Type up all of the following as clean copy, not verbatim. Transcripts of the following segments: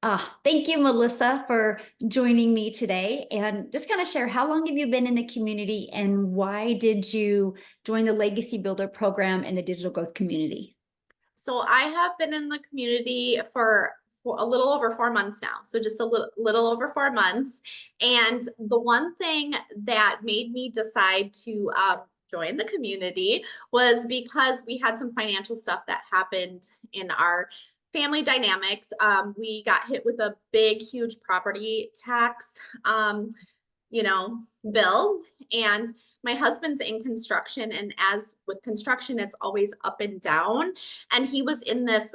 Thank you, Melissa, for joining me today. And just kind of share, how long have you been in the community and why did you join the Legacy Builder program and the digital growth community? So I have been in the community for a little over 4 months now. So just a little over 4 months. And the one thing that made me decide to join the community was because we had some financial stuff that happened in our family dynamics. We got hit with a big, huge property tax. You know, bill. And my husband's in construction. And as with construction, it's always up and down. And he was in this,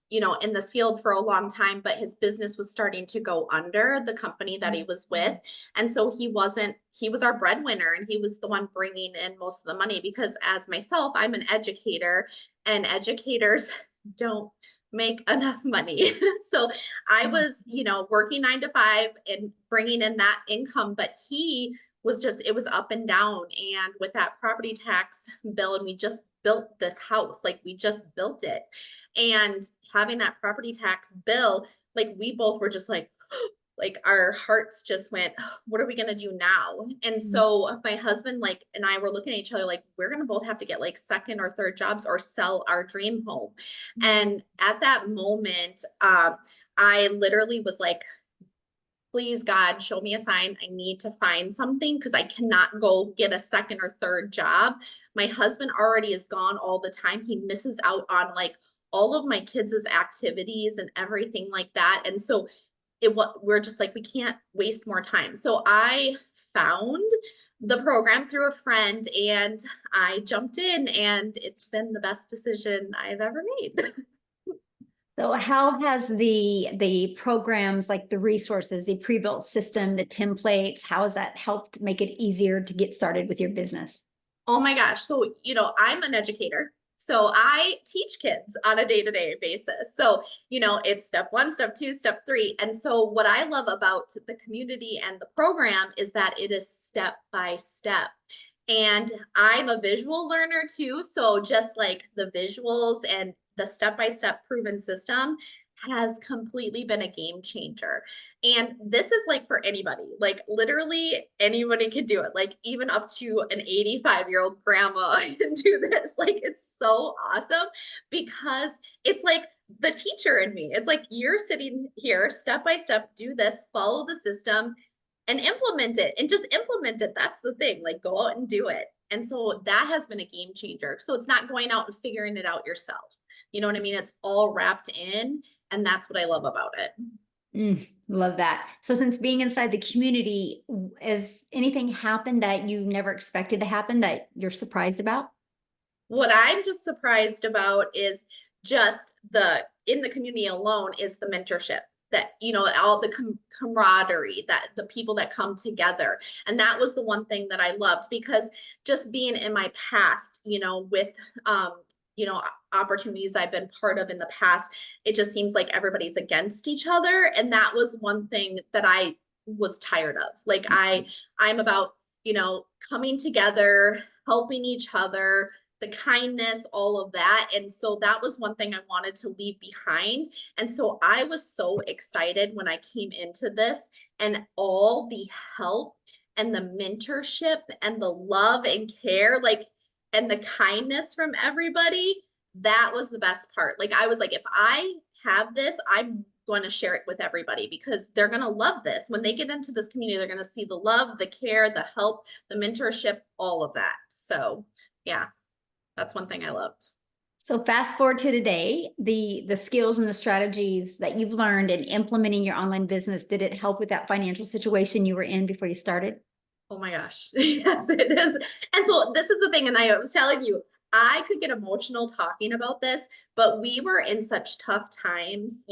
in this field for a long time, but his business was starting to go under the company that he was with. And so he was our breadwinner and he was the one bringing in most of the money because as myself, I'm an educator and educators don't make enough money. So I was, working 9 to 5 and bringing in that income, but he was just, it was up and down. And with that property tax bill, and we just built this house, like we just built it. And having that property tax bill, like we both were just like our hearts just went, what are we going to do now? And so my husband like and I were looking at each other like we're going to both have to get like second or third jobs or sell our dream home. And at that moment I literally was like, please God, show me a sign. I need to find something because I cannot go get a second or third job. My husband already is gone all the time. He misses out on like all of my kids' activities and everything like that. And so we're just like, we can't waste more time. So I found the program through a friend and I jumped in and it's been the best decision I've ever made. So how has the programs, like the resources, the pre-built system, the templates, how has that helped make it easier to get started with your business? Oh my gosh. So, I'm an educator. So I teach kids on a day-to-day basis. So, it's step one, step two, step three. And so what I love about the community and the program is that it is step by step. And I'm a visual learner too. So just like the visuals and the step-by-step proven system has completely been a game changer. And this is like for anybody, like literally anybody can do it. Like even up to an 85-year-old grandma can do this. Like it's so awesome because it's like the teacher in me. It's like you're sitting here step by step, do this, follow the system and implement it and just implement it. That's the thing. Like go out and do it. And so that has been a game changer. So it's not going out and figuring it out yourself. You know what I mean? It's all wrapped in. And that's what I love about it. Love that. So since being inside the community, has anything happened that you never expected to happen that you're surprised about? What I'm just surprised about is just in the community alone is the mentorship that, all the camaraderie that the people that come together. And that was the one thing that I loved because just being in my past, with, you know, opportunities I've been part of in the past, it just seems like everybody's against each other. And that was one thing that I was tired of. Like I'm about, coming together, helping each other, the kindness, all of that. And so that was one thing I wanted to leave behind. And so I was so excited when I came into this and all the help and the mentorship and the love and care, like, and the kindness from everybody. That was the best part. Like, I was like, if I have this, I'm going to share it with everybody because they're going to love this. When they get into this community, they're going to see the love, the care, the help, the mentorship, all of that. So, yeah. That's one thing I loved. So fast forward to today, the skills and the strategies that you've learned in implementing your online business, did it help with that financial situation you were in before you started? Oh my gosh. Yes, it is. And so this is the thing. And I was telling you, I could get emotional talking about this, but we were in such tough times,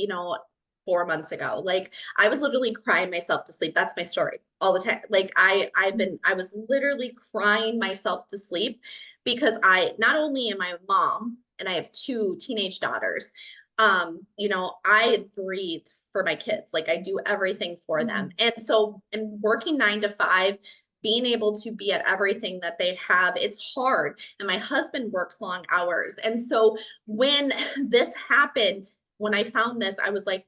4 months ago. Like I was literally crying myself to sleep. That's my story all the time. Like I was literally crying myself to sleep because I not only am I a mom and I have two teenage daughters, I breathe for my kids. Like I do everything for them. And so in working 9 to 5, being able to be at everything that they have, it's hard. And my husband works long hours. And so when this happened, when I found this, I was like,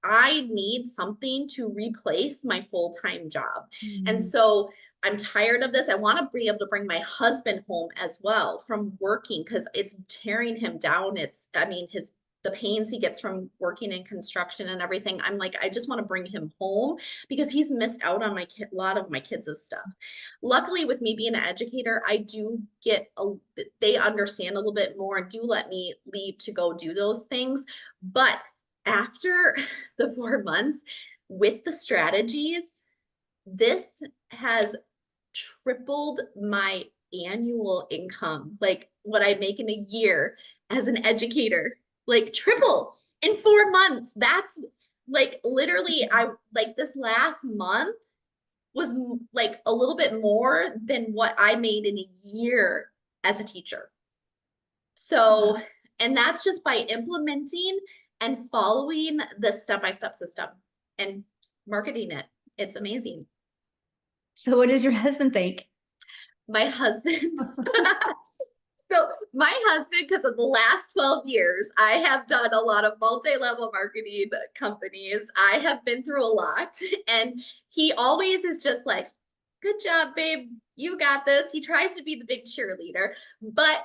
I need something to replace my full-time job. And Mhm. so I'm tired of this. I want to be able to bring my husband home as well from working because it's tearing him down. I mean, the pains he gets from working in construction and everything. I'm like, I just want to bring him home because he's missed out on a lot of my kids' stuff. Luckily, with me being an educator, they understand a little bit more and do let me leave to go do those things. But after the 4 months with the strategies, this has tripled my annual income, like what I make in a year as an educator, like triple in 4 months. That's like literally, I like this last month was like a little bit more than what I made in a year as a teacher. Wow. So, and that's just by implementing and following the step-by-step system and marketing it. It's amazing. So what does your husband think? My husband, so my husband, because of the last 12 years, I have done a lot of multi-level marketing companies. I have been through a lot, and he always is just like, good job, babe. You got this. He tries to be the big cheerleader, but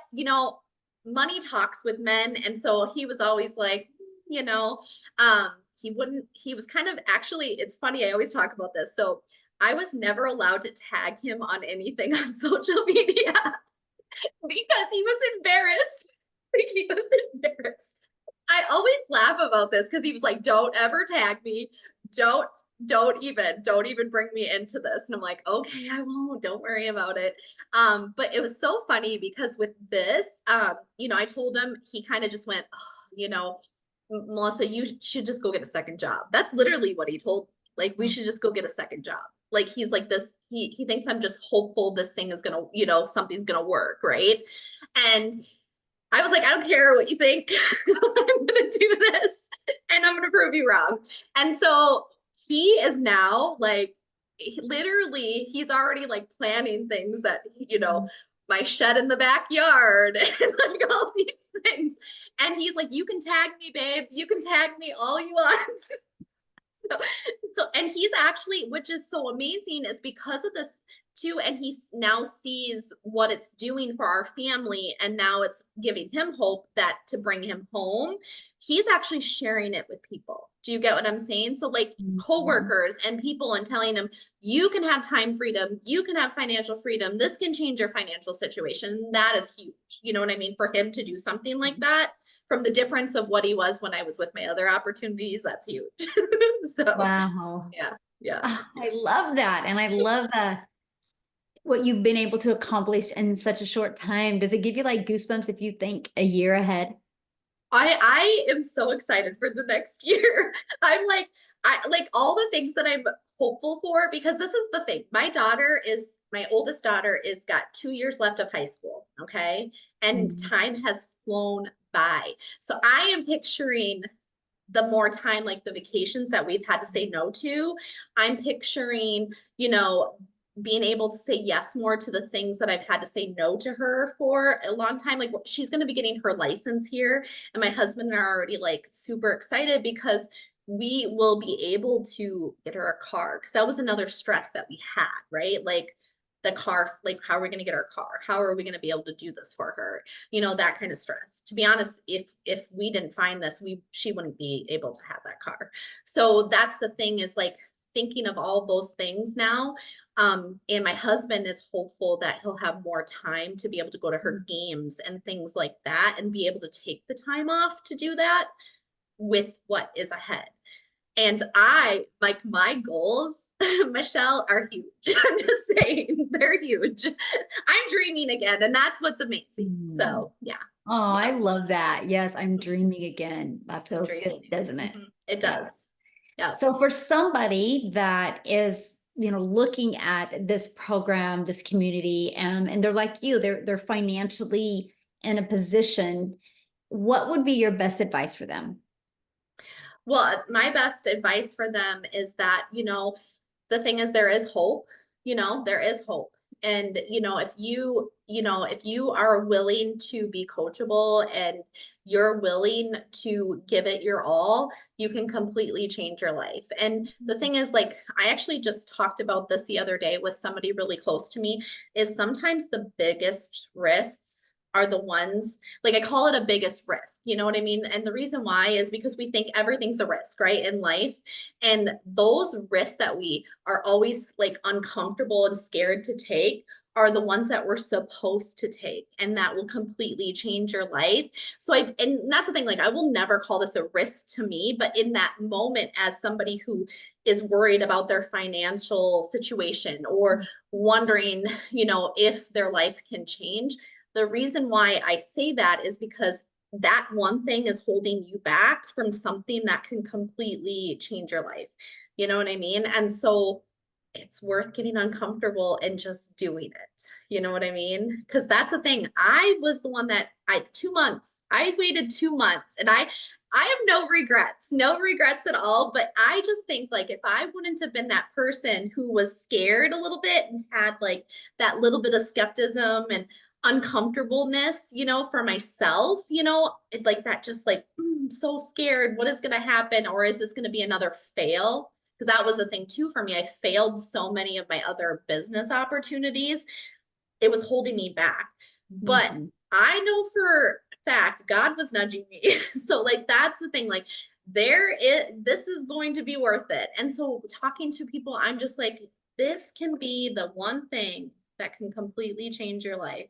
money talks with men. And so he was always like, you know, he was kind of actually, it's funny, I always talk about this. So I was never allowed to tag him on anything on social media because he was embarrassed. Like, he was embarrassed. I always laugh about this because he was like, don't ever tag me. Don't don't even bring me into this. And I'm like, okay, I won't, don't worry about it. But it was so funny because with this, I told him, he kind of just went, oh, Melissa, you should just go get a second job. That's literally what he told me. Like, we should just go get a second job. Like, he's like this, he thinks I'm just hopeful this thing is gonna, something's gonna work, right? And I was like, I don't care what you think. I'm gonna do this and I'm gonna prove you wrong. And so he is now like, literally, he's already like planning things that, my shed in the backyard and like all these things. And he's like, you can tag me, babe. You can tag me all you want. So, and he's actually, which is so amazing, is because of this too. And he now sees what it's doing for our family. And now it's giving him hope that to bring him home, he's actually sharing it with people. Do you get what I'm saying? So, like Mhm. coworkers and people, and telling them, you can have time freedom, you can have financial freedom. This can change your financial situation. That is huge. You know what I mean? For him to do something like that, from the difference of what he was when I was with my other opportunities, that's huge. So, Wow. yeah, yeah. Ah, I love that. And I love what you've been able to accomplish in such a short time. Does it give you like goosebumps if you think a year ahead? I am so excited for the next year. I'm like, I like all the things that I'm hopeful for, because this is the thing. My oldest daughter is got 2 years left of high school. Okay. And Mhm. time has flown by. So I am picturing the more time, like the vacations that we've had to say no to. I'm picturing, being able to say yes more to the things that I've had to say no to her for a long time. Like, she's going to be getting her license here. And my husband and I are already like super excited because we will be able to get her a car. Cause that was another stress that we had, right? Like, the car, like, how are we going to get our car? How are we going to be able to do this for her? That kind of stress. To be honest, if we didn't find this, she wouldn't be able to have that car. So that's the thing, is like thinking of all those things now. And my husband is hopeful that he'll have more time to be able to go to her games and things like that, and be able to take the time off to do that with what is ahead. And I like my goals, Michelle, are huge. I'm just saying, they're huge. I'm dreaming again, and that's what's amazing. Mhm. So, yeah, Oh, I yeah, love that. Yes, I'm dreaming again. That feels good, dreaming. doesn't it? It Yeah. does. Yeah. So for somebody that is, looking at this program, this community, and they're like you, they're financially in a position, what would be your best advice for them? Well, my best advice for them is that, the thing is, there is hope, there is hope. And, if you you know, if you are willing to be coachable and you're willing to give it your all, you can completely change your life. And the thing is, like, I actually just talked about this the other day with somebody really close to me, is sometimes the biggest risks are the ones, like I call it a biggest risk, you know what I mean? And the reason why is because we think everything's a risk, right, in life. And those risks that we are always like uncomfortable and scared to take are the ones that we're supposed to take and that will completely change your life. So and that's the thing, like I will never call this a risk to me, but in that moment, as somebody who is worried about their financial situation or wondering, you know, if their life can change, the reason why I say that is because that one thing is holding you back from something that can completely change your life. You know what I mean? And so it's worth getting uncomfortable and just doing it. You know what I mean? Because that's the thing. I was the one that 2 months. I waited 2 months, and I have no regrets, no regrets at all. But I just think like if I wouldn't have been that person who was scared a little bit and had like that little bit of skepticism and uncomfortableness, you know, for myself, you know, like that just like, I'm so scared. What is going to happen? Or is this going to be another fail? Because that was the thing too for me. I failed so many of my other business opportunities. It was holding me back. But Mhm. I know for a fact God was nudging me. So like that's the thing. Like this is going to be worth it. And so talking to people, I'm just like, this can be the one thing that can completely change your life.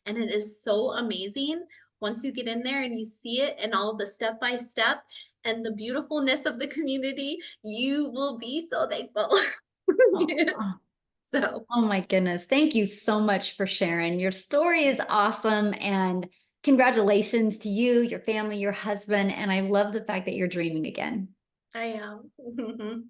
And it is so amazing once you get in there and you see it and all the step by step and the beautifulness of the community, you will be so thankful. Oh, oh, So oh my goodness. Thank you so much for sharing. Your story is awesome. And congratulations to you, your family, your husband. And I love the fact that you're dreaming again. I am.